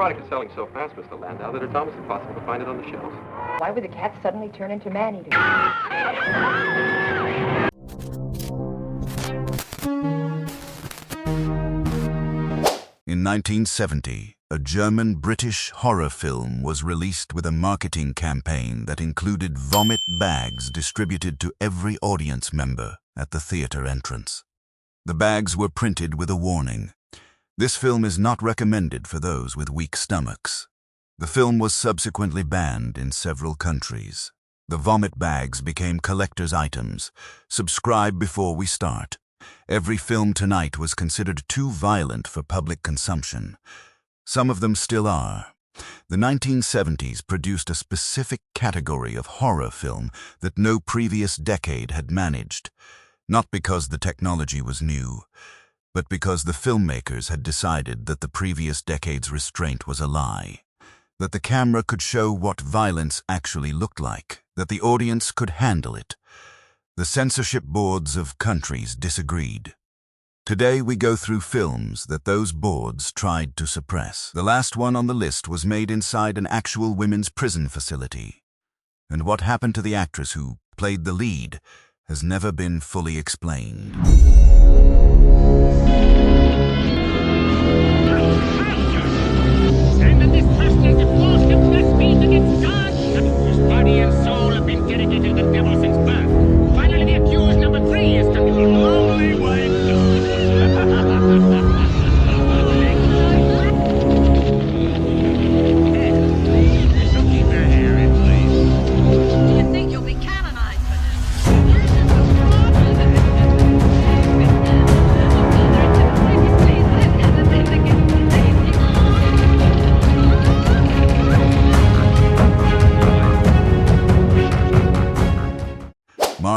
product is selling so fast, Mr. Landau, that it's almost impossible to find it on the shelves. Why would the cat suddenly turn into man-eater? In 1970, a German-British horror film was released with a marketing campaign that included vomit bags distributed to every audience member at the theater entrance. The bags were printed with a warning. This film is not recommended for those with weak stomachs. The film was subsequently banned in several countries. The vomit bags became collector's items. Subscribe before we start. Every film tonight was considered too violent for public consumption. Some of them still are. The 1970s produced a specific category of horror film that no previous decade had managed, not because the technology was new, but because the filmmakers had decided that the previous decade's restraint was a lie, that the camera could show what violence actually looked like, that the audience could handle it. The censorship boards of countries disagreed. Today we go through films that those boards tried to suppress. The last one on the list was made inside an actual women's prison facility. And what happened to the actress who played the lead has never been fully explained.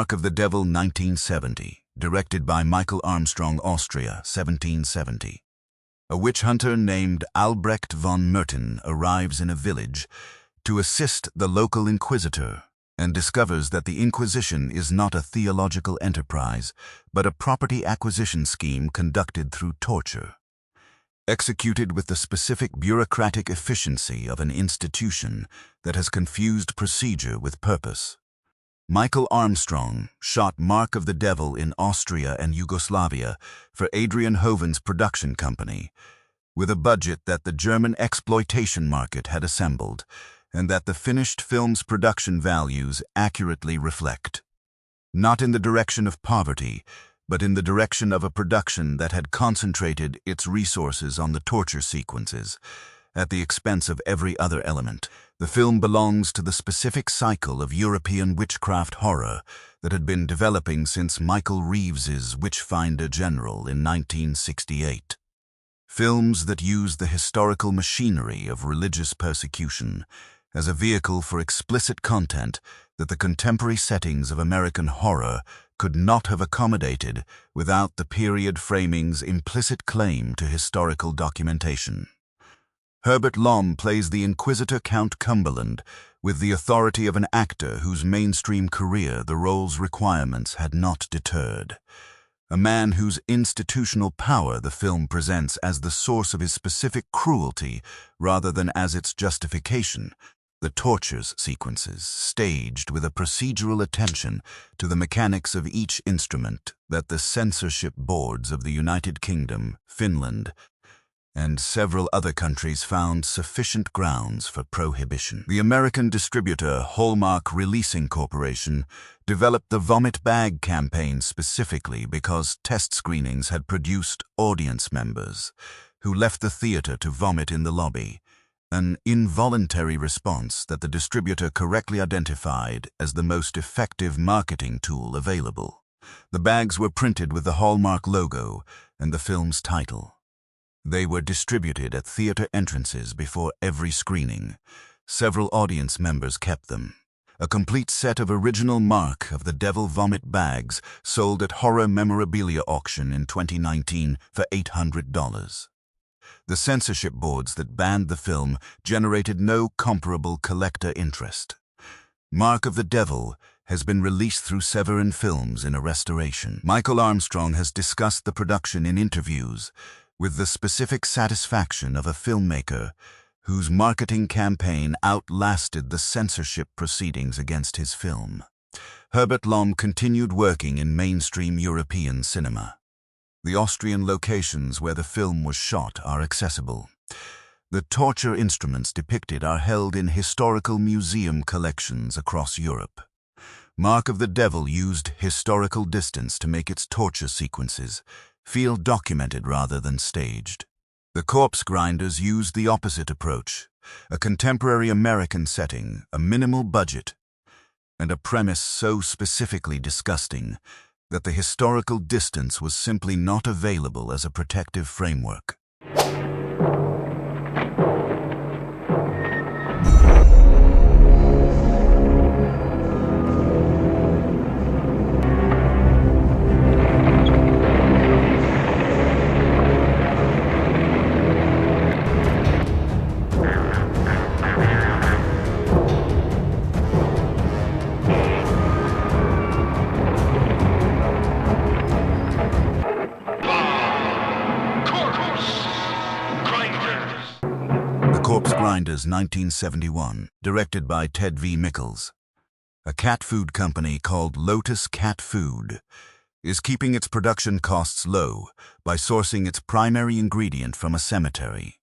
Mark of the Devil 1970, directed by Michael Armstrong, Austria, 1770. A witch hunter named Albrecht von Merten arrives in a village to assist the local inquisitor and discovers that the Inquisition is not a theological enterprise, but a property acquisition scheme conducted through torture. Executed with the specific bureaucratic efficiency of an institution that has confused procedure with purpose. Michael Armstrong shot Mark of the Devil in Austria and Yugoslavia for Adrian Hoven's production company, with a budget that the German exploitation market had assembled, and that the finished film's production values accurately reflect. Not in the direction of poverty, but in the direction of a production that had concentrated its resources on the torture sequences, at the expense of every other element. The film belongs to the specific cycle of European witchcraft horror that had been developing since Michael Reeves's Witchfinder General in 1968. Films that use the historical machinery of religious persecution as a vehicle for explicit content that the contemporary settings of American horror could not have accommodated without the period framing's implicit claim to historical documentation. Herbert Lom plays the Inquisitor Count Cumberland with the authority of an actor whose mainstream career the role's requirements had not deterred. A man whose institutional power the film presents as the source of his specific cruelty rather than as its justification. The tortures sequences, staged with a procedural attention to the mechanics of each instrument that the censorship boards of the United Kingdom, Finland, and several other countries found sufficient grounds for prohibition. The American distributor Hallmark Releasing Corporation developed the Vomit Bag campaign specifically because test screenings had produced audience members who left the theater to vomit in the lobby, an involuntary response that the distributor correctly identified as the most effective marketing tool available. The bags were printed with the Hallmark logo and the film's title. They were distributed at theater entrances before every screening. Several audience members kept them. A complete set of original Mark of the Devil vomit bags sold at Horror Memorabilia Auction in 2019 for $800. The censorship boards that banned the film generated no comparable collector interest. Mark of the Devil has been released through Severin Films in a restoration. Michael Armstrong has discussed the production in interviews with the specific satisfaction of a filmmaker whose marketing campaign outlasted the censorship proceedings against his film. Herbert Lom continued working in mainstream European cinema. The Austrian locations where the film was shot are accessible. The torture instruments depicted are held in historical museum collections across Europe. Mark of the Devil used historical distance to make its torture sequences feel documented rather than staged. The Corpse Grinders used the opposite approach, a contemporary American setting, a minimal budget, and a premise so specifically disgusting that the historical distance was simply not available as a protective framework. Corpse Grinders, 1971, directed by Ted V. Mickles. A cat food company called Lotus Cat Food is keeping its production costs low by sourcing its primary ingredient from a cemetery.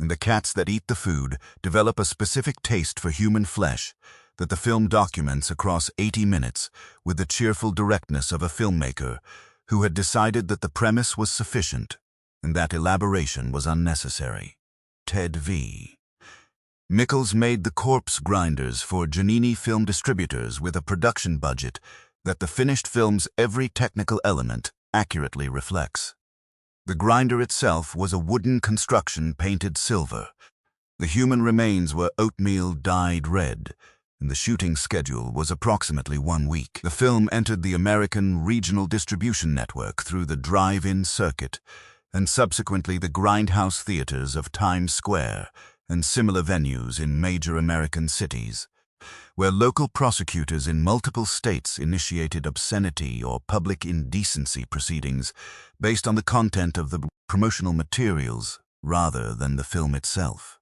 And the cats that eat the food develop a specific taste for human flesh that the film documents across 80 minutes with the cheerful directness of a filmmaker who had decided that the premise was sufficient and that elaboration was unnecessary. Ted V. Mickles made the Corpse Grinders for Giannini Film Distributors with a production budget that the finished film's every technical element accurately reflects. The grinder itself was a wooden construction painted silver. The human remains were oatmeal dyed red, and the shooting schedule was approximately 1 week. The film entered the American regional distribution network through the drive-in circuit, and subsequently the grindhouse theaters of Times Square and similar venues in major American cities, where local prosecutors in multiple states initiated obscenity or public indecency proceedings based on the content of the promotional materials rather than the film itself.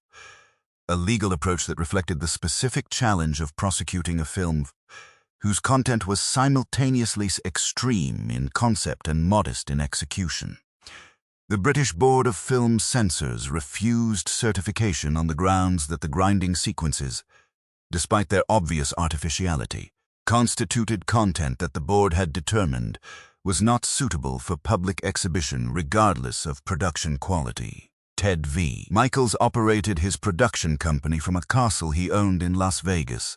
A legal approach that reflected the specific challenge of prosecuting a film whose content was simultaneously extreme in concept and modest in execution. The British Board of Film Censors refused certification on the grounds that the grinding sequences, despite their obvious artificiality, constituted content that the board had determined was not suitable for public exhibition regardless of production quality. Ted V. Mickles operated his production company from a castle he owned in Las Vegas,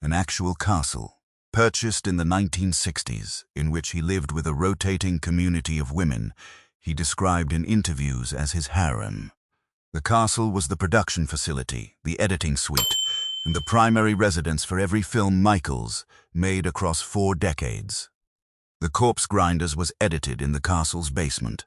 an actual castle, purchased in the 1960s, in which he lived with a rotating community of women he described in interviews as his harem. The castle was the production facility, the editing suite, and the primary residence for every film Mickles made across 4 decades. The Corpse Grinders was edited in the castle's basement.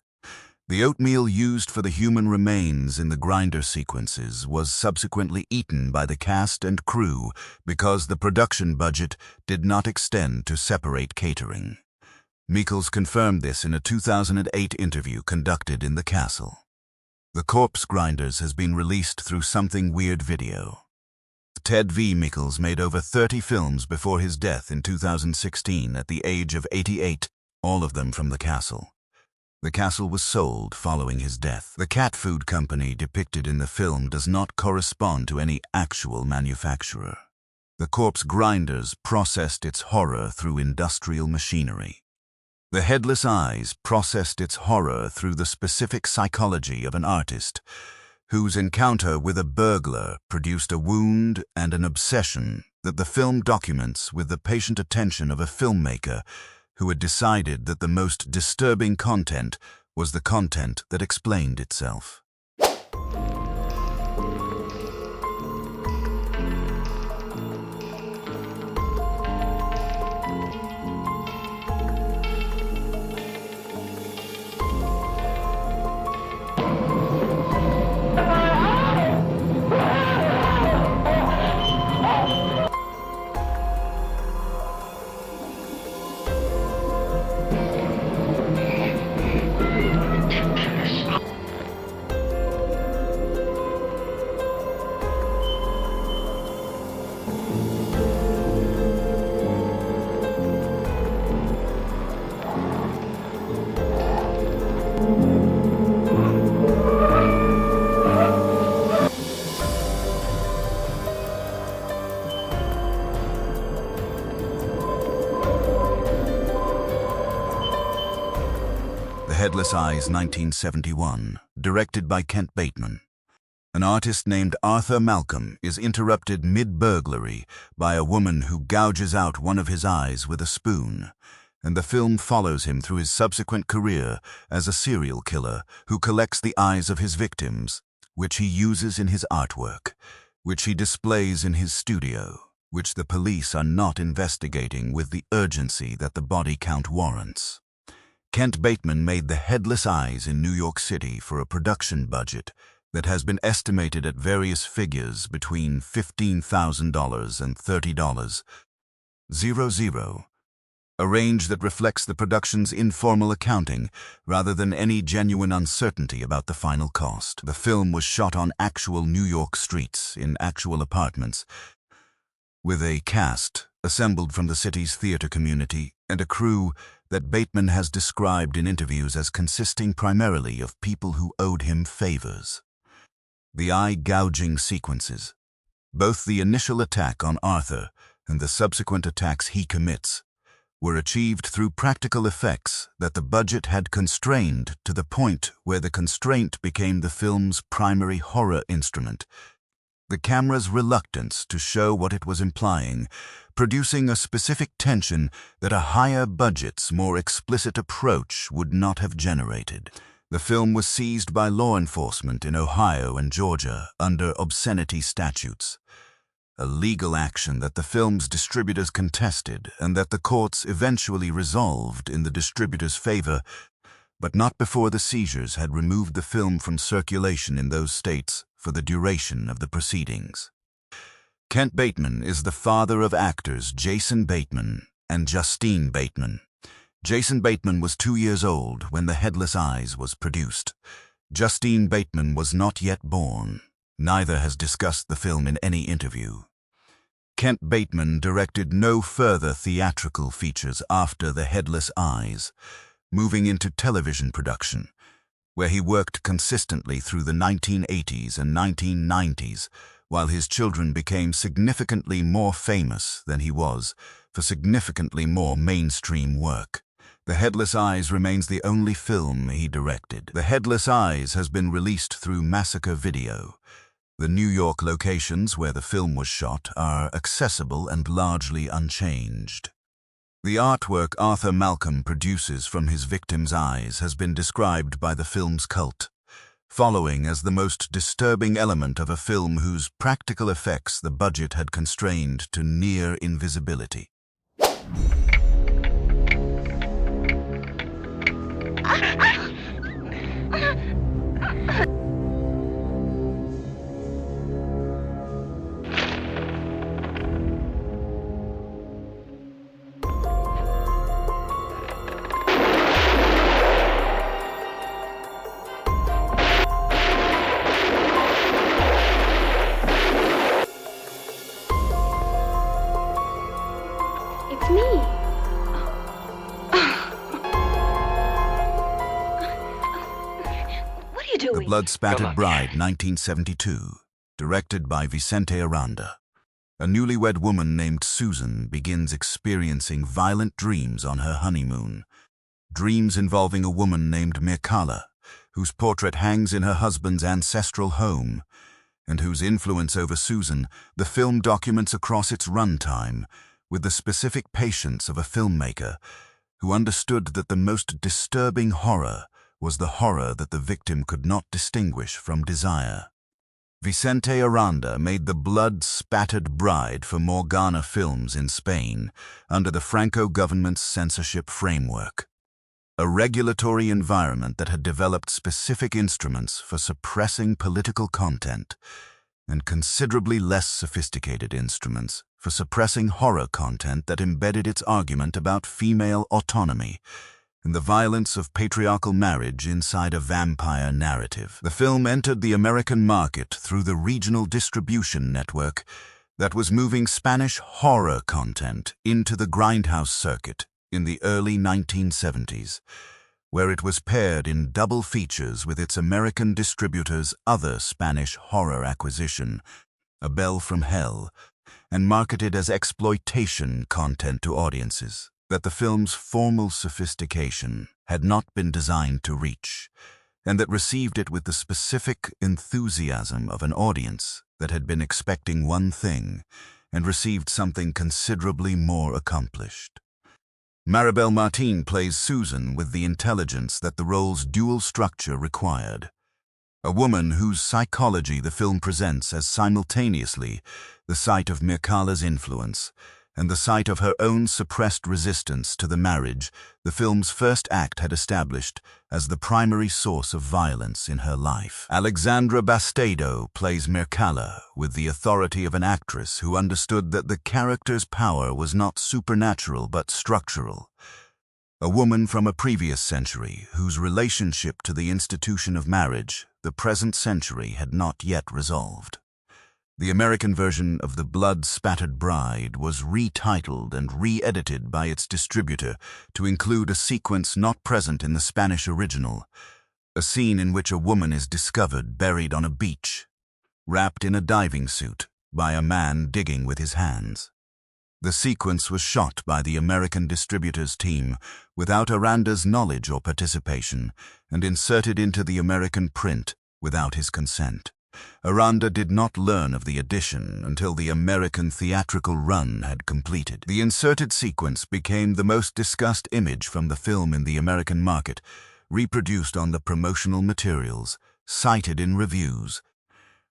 The oatmeal used for the human remains in the grinder sequences was subsequently eaten by the cast and crew because the production budget did not extend to separate catering. Mickles confirmed this in a 2008 interview conducted in the castle. The Corpse Grinders has been released through Something Weird Video. Ted V. Mickles made over 30 films before his death in 2016 at the age of 88, all of them from the castle. The castle was sold following his death. The cat food company depicted in the film does not correspond to any actual manufacturer. The Corpse Grinders processed its horror through industrial machinery. The Headless Eyes processed its horror through the specific psychology of an artist whose encounter with a burglar produced a wound and an obsession that the film documents with the patient attention of a filmmaker who had decided that the most disturbing content was the content that explained itself. Headless Eyes 1971, directed by Kent Bateman. An artist named Arthur Malcolm is interrupted mid-burglary by a woman who gouges out one of his eyes with a spoon, and the film follows him through his subsequent career as a serial killer who collects the eyes of his victims, which he uses in his artwork, which he displays in his studio, which the police are not investigating with the urgency that the body count warrants. Kent Bateman made The Headless Eyes in New York City for a production budget that has been estimated at various figures between $15,000 and $30,000, a range that reflects the production's informal accounting rather than any genuine uncertainty about the final cost. The film was shot on actual New York streets in actual apartments, with a cast assembled from the city's theater community and a crew that Bateman has described in interviews as consisting primarily of people who owed him favors. The eye-gouging sequences, both the initial attack on Arthur and the subsequent attacks he commits, were achieved through practical effects that the budget had constrained to the point where the constraint became the film's primary horror instrument, the camera's reluctance to show what it was implying, producing a specific tension that a higher budget's more explicit approach would not have generated. The film was seized by law enforcement in Ohio and Georgia under obscenity statutes, a legal action that the film's distributors contested and that the courts eventually resolved in the distributors' favor, but not before the seizures had removed the film from circulation in those states for the duration of the proceedings. Kent Bateman is the father of actors Jason Bateman and Justine Bateman. Jason Bateman was 2 years old when The Headless Eyes was produced. Justine Bateman was not yet born. Neither has discussed the film in any interview. Kent Bateman directed no further theatrical features after The Headless Eyes, moving into television production, where he worked consistently through the 1980s and 1990s, while his children became significantly more famous than he was for significantly more mainstream work. The Headless Eyes remains the only film he directed. The Headless Eyes has been released through Massacre Video. The New York locations where the film was shot are accessible and largely unchanged. The artwork Arthur Malcolm produces from his victims' eyes has been described by the film's cult, following as the most disturbing element of a film whose practical effects the budget had constrained to near invisibility. It's me. What are you doing? The Blood-Spattered Bride, 1972, directed by Vicente Aranda. A newlywed woman named Susan begins experiencing violent dreams on her honeymoon. Dreams involving a woman named Mircalla, whose portrait hangs in her husband's ancestral home, and whose influence over Susan the film documents across its runtime, with the specific patience of a filmmaker who understood that the most disturbing horror was the horror that the victim could not distinguish from desire. Vicente Aranda made The Blood-Spattered Bride for Morgana Films in Spain under the Franco government's censorship framework, a regulatory environment that had developed specific instruments for suppressing political content and considerably less sophisticated instruments for suppressing horror content that embedded its argument about female autonomy and the violence of patriarchal marriage inside a vampire narrative. The film entered the American market through the regional distribution network that was moving Spanish horror content into the grindhouse circuit in the early 1970s, where it was paired in double features with its American distributor's other Spanish horror acquisition, A Bell from Hell, and marketed as exploitation content to audiences. That the film's formal sophistication had not been designed to reach, and that received it with the specific enthusiasm of an audience that had been expecting one thing and received something considerably more accomplished. Maribel Martin plays Susan with the intelligence that the role's dual structure required. A woman whose psychology the film presents as simultaneously the site of Mircala's influence and the site of her own suppressed resistance to the marriage the film's first act had established as the primary source of violence in her life. Alexandra Bastedo plays Mircala with the authority of an actress who understood that the character's power was not supernatural but structural. A woman from a previous century whose relationship to the institution of marriage, the present century, had not yet resolved. The American version of The Blood-Spattered Bride was retitled and re-edited by its distributor to include a sequence not present in the Spanish original, a scene in which a woman is discovered buried on a beach, wrapped in a diving suit, by a man digging with his hands. The sequence was shot by the American distributor's team without Aranda's knowledge or participation and inserted into the American print without his consent. Aranda did not learn of the addition until the American theatrical run had completed. The inserted sequence became the most discussed image from the film in the American market, reproduced on the promotional materials, cited in reviews,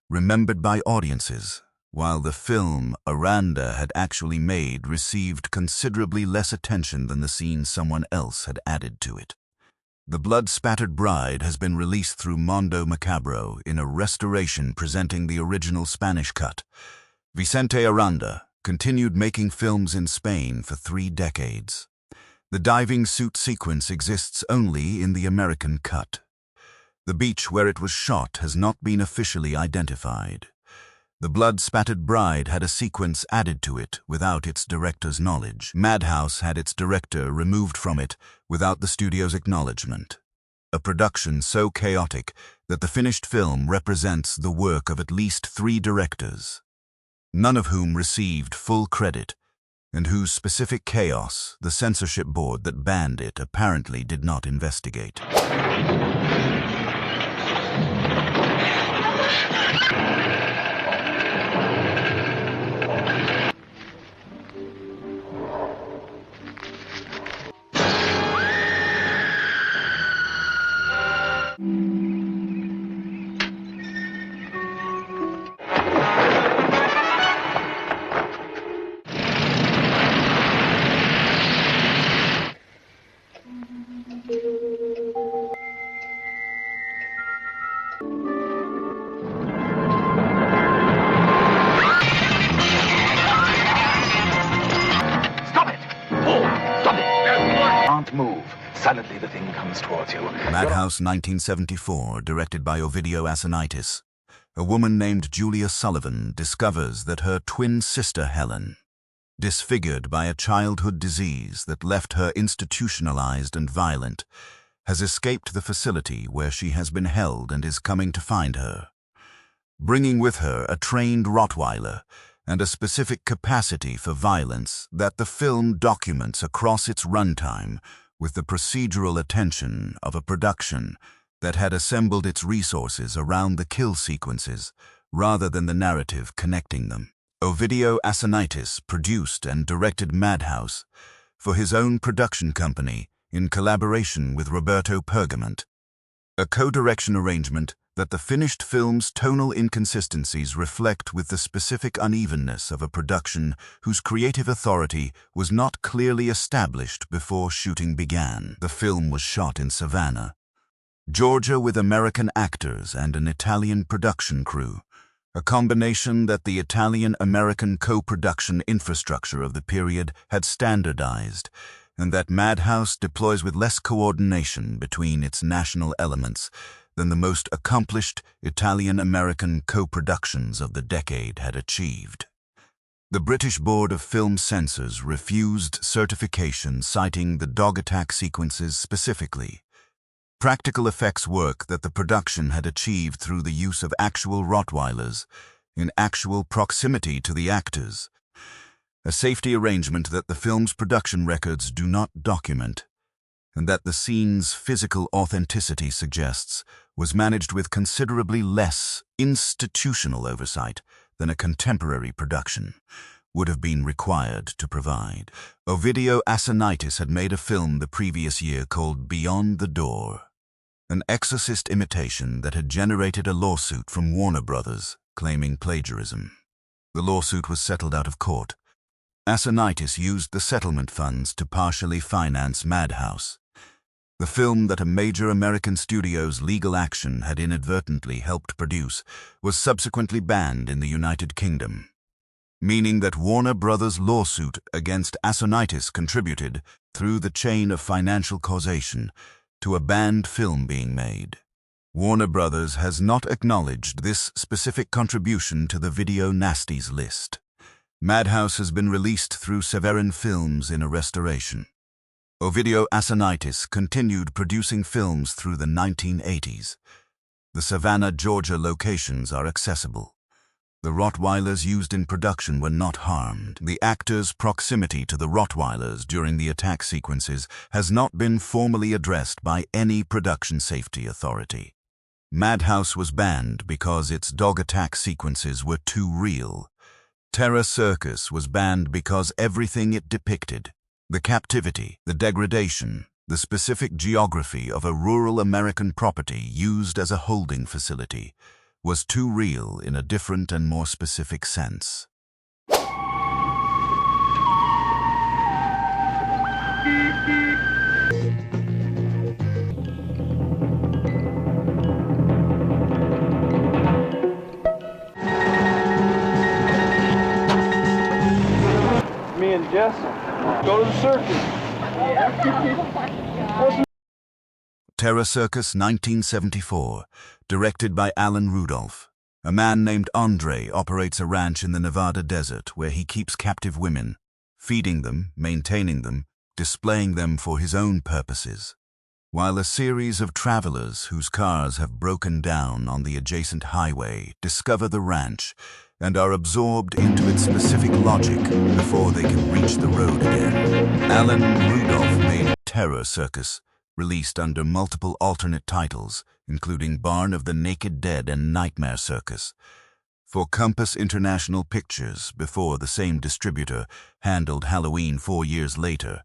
remembered by audiences, while the film Aranda had actually made received considerably less attention than the scene someone else had added to it. The Blood-Spattered Bride has been released through Mondo Macabro in a restoration presenting the original Spanish cut. Vicente Aranda continued making films in Spain for 3 decades. The diving suit sequence exists only in the American cut. The beach where it was shot has not been officially identified. The Blood-Spattered Bride had a sequence added to it without its director's knowledge. Madhouse had its director removed from it without the studio's acknowledgement. A production so chaotic that the finished film represents the work of at least 3 directors, none of whom received full credit, and whose specific chaos the censorship board that banned it apparently did not investigate. Move. Silently the thing comes towards you. Madhouse 1974, directed by Ovidio Assanitis. A woman named Julia Sullivan discovers that her twin sister Helen, disfigured by a childhood disease that left her institutionalized and violent, has escaped the facility where she has been held and is coming to find her, bringing with her a trained Rottweiler and a specific capacity for violence that the film documents across its runtime with the procedural attention of a production that had assembled its resources around the kill sequences rather than the narrative connecting them. Ovidio Assanitis produced and directed Madhouse for his own production company in collaboration with Roberto Pergament, a co-direction arrangement that the finished film's tonal inconsistencies reflect with the specific unevenness of a production whose creative authority was not clearly established before shooting began. The film was shot in Savannah, Georgia, with American actors and an Italian production crew, a combination that the Italian-American co-production infrastructure of the period had standardized, and that Madhouse deploys with less coordination between its national elements than the most accomplished Italian-American co-productions of the decade had achieved. The British Board of Film Censors refused certification, citing the dog attack sequences specifically, practical effects work that the production had achieved through the use of actual Rottweilers in actual proximity to the actors, a safety arrangement that the film's production records do not document. and that the scene's physical authenticity suggests was managed with considerably less institutional oversight than a contemporary production would have been required to provide. Ovidio Assanitis had made a film the previous year called Beyond the Door, an exorcist imitation that had generated a lawsuit from Warner Brothers claiming plagiarism. The lawsuit was settled out of court. Assanitis used the settlement funds to partially finance Madhouse, the film that a major American studio's legal action had inadvertently helped produce was subsequently banned in the United Kingdom, meaning that Warner Brothers' lawsuit against Assanitis contributed, through the chain of financial causation, to a banned film being made. Warner Brothers has not acknowledged this specific contribution to the video nasties list. Madhouse has been released through Severin Films in a restoration. Ovidio Assanitis continued producing films through the 1980s. The Savannah, Georgia locations are accessible. The Rottweilers used in production were not harmed. The actors' proximity to the Rottweilers during the attack sequences has not been formally addressed by any production safety authority. Madhouse was banned because its dog attack sequences were too real. Terror Circus was banned because everything it depicted, the captivity, the degradation, the specific geography of a rural American property used as a holding facility, was too real in a different and more specific sense. Me and Jess go to the circus. Terror Circus 1974, directed by Alan Rudolph. A man named Andre operates a ranch in the Nevada desert where he keeps captive women, feeding them, maintaining them, displaying them for his own purposes, while a series of travelers whose cars have broken down on the adjacent highway discover the ranch and are absorbed into its specific logic before they can reach the road again. Alan Rudolph made Terror Circus, released under multiple alternate titles, including Barn of the Naked Dead and Nightmare Circus, for Compass International Pictures before the same distributor handled Halloween 4 years later,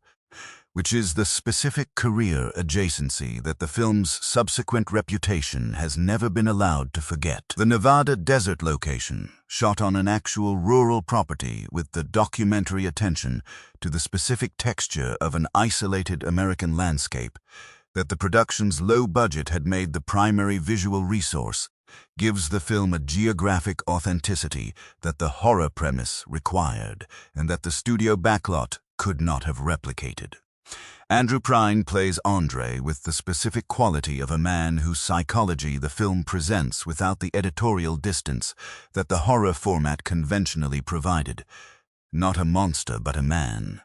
which is the specific career adjacency that the film's subsequent reputation has never been allowed to forget. The Nevada desert location, shot on an actual rural property with the documentary attention to the specific texture of an isolated American landscape that the production's low budget had made the primary visual resource, gives the film a geographic authenticity that the horror premise required and that the studio backlot could not have replicated. Andrew Prine plays Andre with the specific quality of a man whose psychology the film presents without the editorial distance that the horror format conventionally provided. Not a monster, but a man,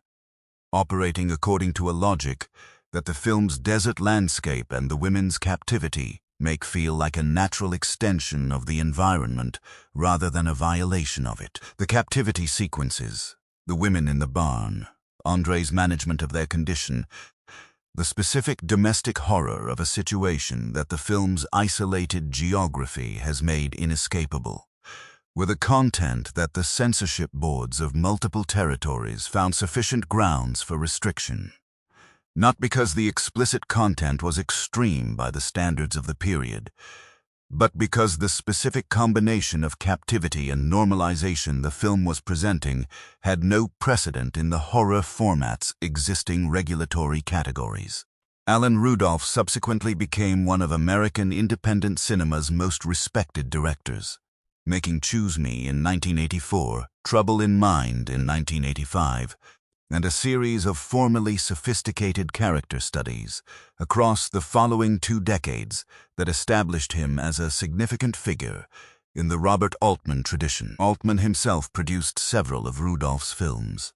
operating according to a logic that the film's desert landscape and the women's captivity make feel like a natural extension of the environment rather than a violation of it. The captivity sequences, the women in the barn, Andre's management of their condition, the specific domestic horror of a situation that the film's isolated geography has made inescapable, were the content that the censorship boards of multiple territories found sufficient grounds for restriction. Not because the explicit content was extreme by the standards of the period, but because the specific combination of captivity and normalization the film was presenting had no precedent in the horror format's existing regulatory categories. Alan Rudolph subsequently became one of American independent cinema's most respected directors, making Choose Me in 1984, Trouble in Mind in 1985, and a series of formally sophisticated character studies across the following 2 decades that established him as a significant figure in the Robert Altman tradition. Altman himself produced several of Rudolph's films.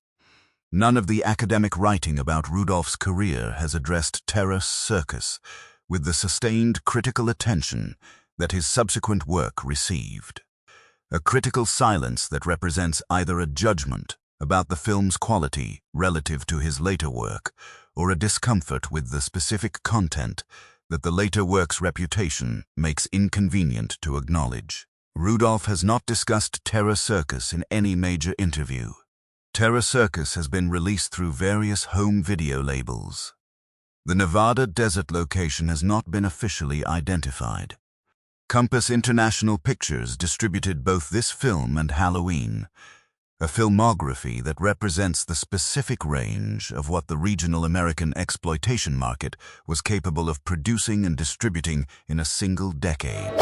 None of the academic writing about Rudolph's career has addressed Terror Circus with the sustained critical attention that his subsequent work received. A critical silence that represents either a judgment about the film's quality relative to his later work, or a discomfort with the specific content that the later work's reputation makes inconvenient to acknowledge. Rudolph has not discussed Terror Circus in any major interview. Terror Circus has been released through various home video labels. The Nevada desert location has not been officially identified. Compass International Pictures distributed both this film and Halloween, a filmography that represents the specific range of what the regional American exploitation market was capable of producing and distributing in a single decade.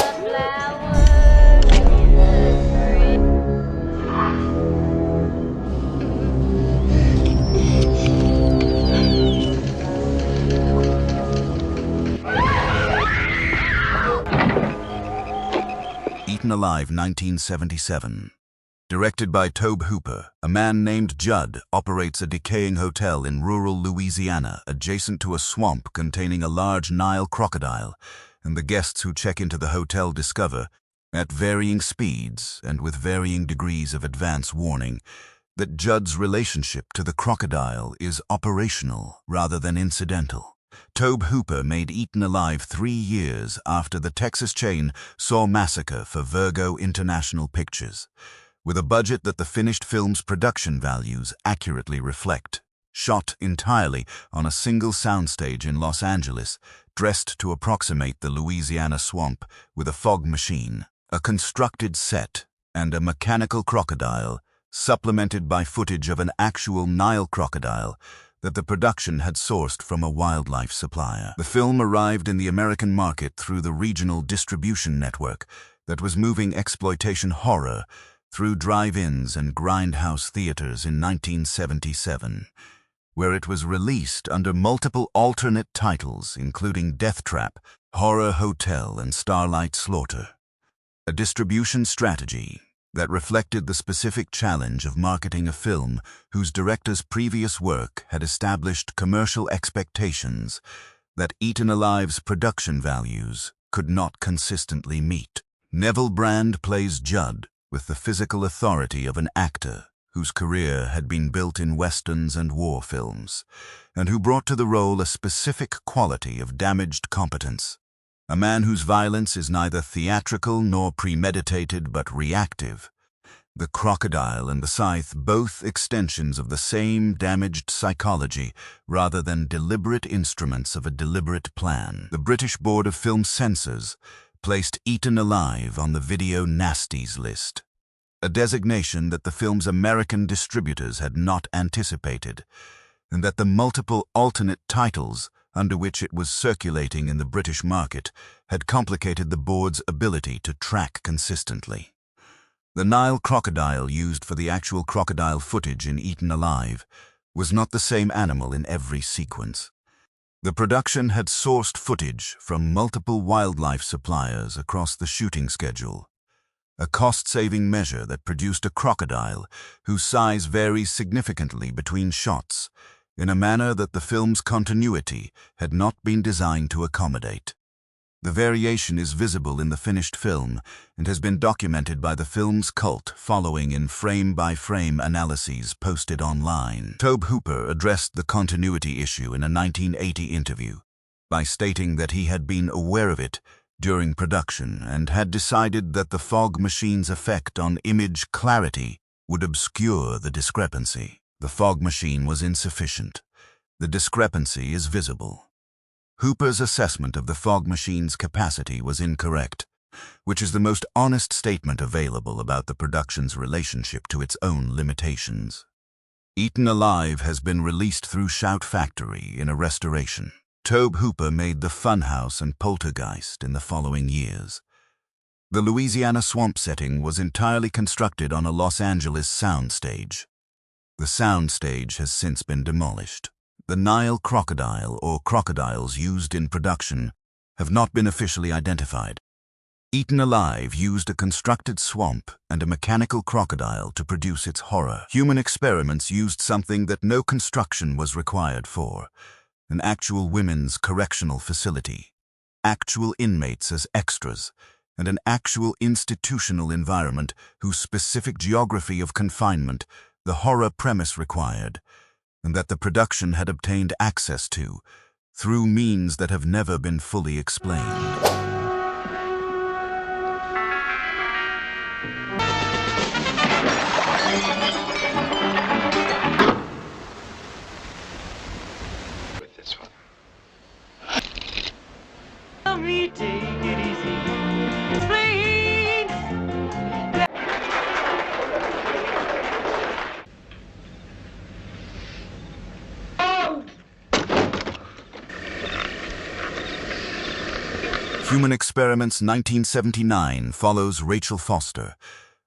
Eaten Alive, 1977. Directed by Tobe Hooper, a man named Judd operates a decaying hotel in rural Louisiana adjacent to a swamp containing a large Nile crocodile, and the guests who check into the hotel discover, at varying speeds and with varying degrees of advance warning, that Judd's relationship to the crocodile is operational rather than incidental. Tobe Hooper made Eaten Alive 3 years after the Texas chain Saw Massacre for Virgo International Pictures, with a budget that the finished film's production values accurately reflect. Shot entirely on a single soundstage in Los Angeles, dressed to approximate the Louisiana swamp with a fog machine, a constructed set, and a mechanical crocodile, supplemented by footage of an actual Nile crocodile that the production had sourced from a wildlife supplier. The film arrived in the American market through the regional distribution network that was moving exploitation horror through drive-ins and grindhouse theaters in 1977, where it was released under multiple alternate titles including Death Trap, Horror Hotel, and Starlight Slaughter. A distribution strategy that reflected the specific challenge of marketing a film whose director's previous work had established commercial expectations that Eaten Alive's production values could not consistently meet. Neville Brand plays Judd with the physical authority of an actor whose career had been built in westerns and war films, and who brought to the role a specific quality of damaged competence. A man whose violence is neither theatrical nor premeditated but reactive. The crocodile and the scythe, both extensions of the same damaged psychology rather than deliberate instruments of a deliberate plan. The British Board of Film Censors placed Eaten Alive on the Video Nasties list, a designation that the film's American distributors had not anticipated, and that the multiple alternate titles under which it was circulating in the British market had complicated the board's ability to track consistently. The Nile crocodile used for the actual crocodile footage in Eaten Alive was not the same animal in every sequence. The production had sourced footage from multiple wildlife suppliers across the shooting schedule, a cost-saving measure that produced a crocodile whose size varies significantly between shots, in a manner that the film's continuity had not been designed to accommodate. The variation is visible in the finished film and has been documented by the film's cult following in frame-by-frame analyses posted online. Tobe Hooper addressed the continuity issue in a 1980 interview by stating that he had been aware of it during production and had decided that the fog machine's effect on image clarity would obscure the discrepancy. The fog machine was insufficient. The discrepancy is visible. Hooper's assessment of the fog machine's capacity was incorrect, which is the most honest statement available about the production's relationship to its own limitations. Eaten Alive has been released through Shout Factory in a restoration. Tobe Hooper made The Funhouse and Poltergeist in the following years. The Louisiana swamp setting was entirely constructed on a Los Angeles soundstage. The soundstage has since been demolished. The Nile crocodile or crocodiles used in production have not been officially identified. Eaten Alive used a constructed swamp and a mechanical crocodile to produce its horror. Human experiments used something that no construction was required for: an actual women's correctional facility, actual inmates as extras, and an actual institutional environment whose specific geography of confinement the horror premise required, and that the production had obtained access to, through means that have never been fully explained. With this one. Let me take it easy, please. Human Experiments 1979 follows Rachel Foster,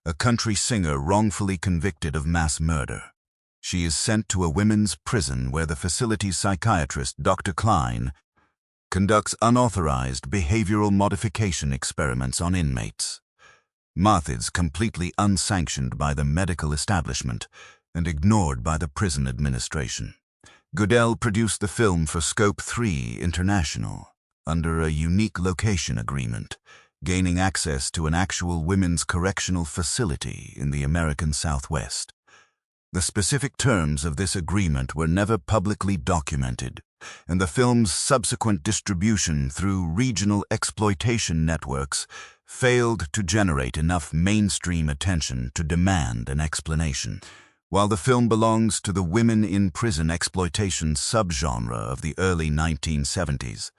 a country singer wrongfully convicted of mass murder. She is sent to a women's prison where the facility's psychiatrist, Dr. Klein, conducts unauthorized behavioral modification experiments on inmates. Methods completely unsanctioned by the medical establishment and ignored by the prison administration. Goodell produced the film for Scope 3 International under a unique location agreement, gaining access to an actual women's correctional facility in the American Southwest. The specific terms of this agreement were never publicly documented, and the film's subsequent distribution through regional exploitation networks failed to generate enough mainstream attention to demand an explanation. While the film belongs to the women in prison exploitation subgenre of the early 1970s,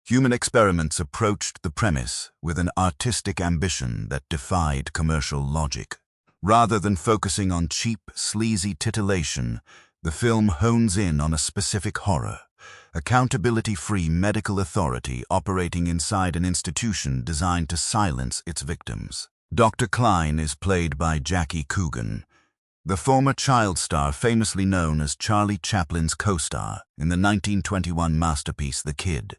Human Experiments approached the premise with an artistic ambition that defied commercial logic. Rather than focusing on cheap, sleazy titillation, the film hones in on a specific horror, accountability-free medical authority operating inside an institution designed to silence its victims. Dr. Klein is played by Jackie Coogan, the former child star famously known as Charlie Chaplin's co-star in the 1921 masterpiece The Kid.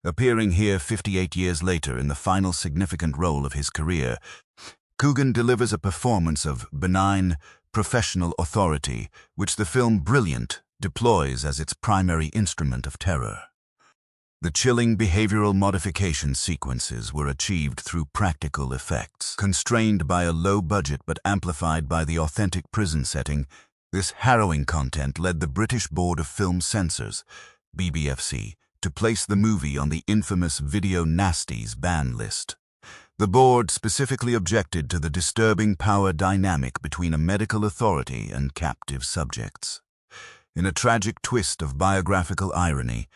Appearing here 58 years later in the final significant role of his career, Coogan delivers a performance of benign, professional authority, which the film Brilliant deploys as its primary instrument of terror. The chilling behavioral modification sequences were achieved through practical effects. Constrained by a low budget but amplified by the authentic prison setting, this harrowing content led the British Board of Film Censors, BBFC, to place the movie on the infamous Video Nasties ban list. The board specifically objected to the disturbing power dynamic between a medical authority and captive subjects. In a tragic twist of biographical irony,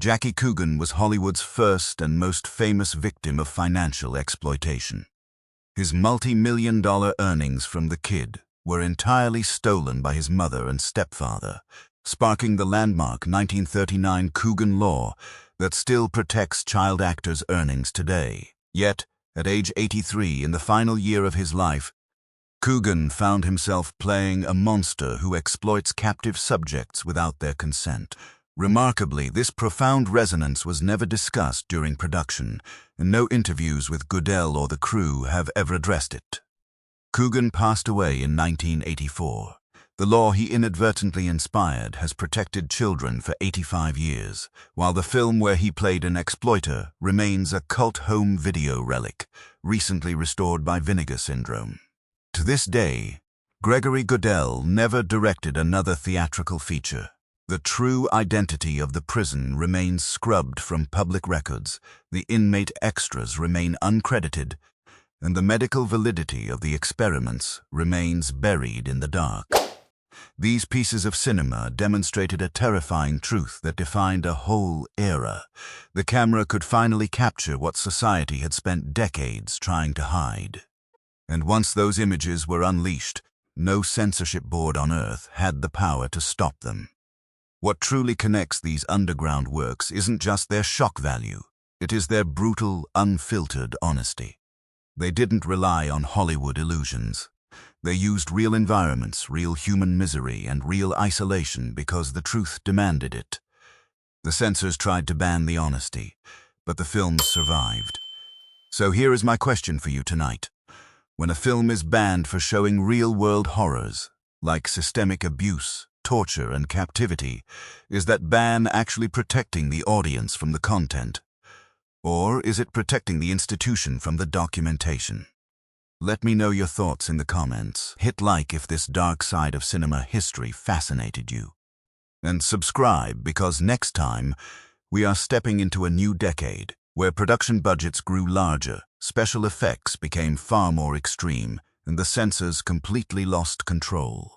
Jackie Coogan was Hollywood's first and most famous victim of financial exploitation. His multi-million-dollar earnings from The Kid were entirely stolen by his mother and stepfather, sparking the landmark 1939 Coogan law that still protects child actors' earnings today. Yet, at age 83, in the final year of his life, Coogan found himself playing a monster who exploits captive subjects without their consent. Remarkably, this profound resonance was never discussed during production, and no interviews with Goodell or the crew have ever addressed it. Coogan passed away in 1984. The law he inadvertently inspired has protected children for 85 years, while the film where he played an exploiter remains a cult home video relic, recently restored by Vinegar Syndrome. To this day, Gregory Goodell never directed another theatrical feature. The true identity of the prison remains scrubbed from public records, the inmate extras remain uncredited, and the medical validity of the experiments remains buried in the dark. These pieces of cinema demonstrated a terrifying truth that defined a whole era. The camera could finally capture what society had spent decades trying to hide. And once those images were unleashed, no censorship board on earth had the power to stop them. What truly connects these underground works isn't just their shock value, it is their brutal, unfiltered honesty. They didn't rely on Hollywood illusions. They used real environments, real human misery, and real isolation because the truth demanded it. The censors tried to ban the honesty, but the films survived. So here is my question for you tonight. When a film is banned for showing real-world horrors, like systemic abuse, torture, and captivity, is that ban actually protecting the audience from the content? Or is it protecting the institution from the documentation? Let me know your thoughts in the comments. Hit like if this dark side of cinema history fascinated you. And subscribe because next time we are stepping into a new decade where production budgets grew larger, special effects became far more extreme, and the censors completely lost control.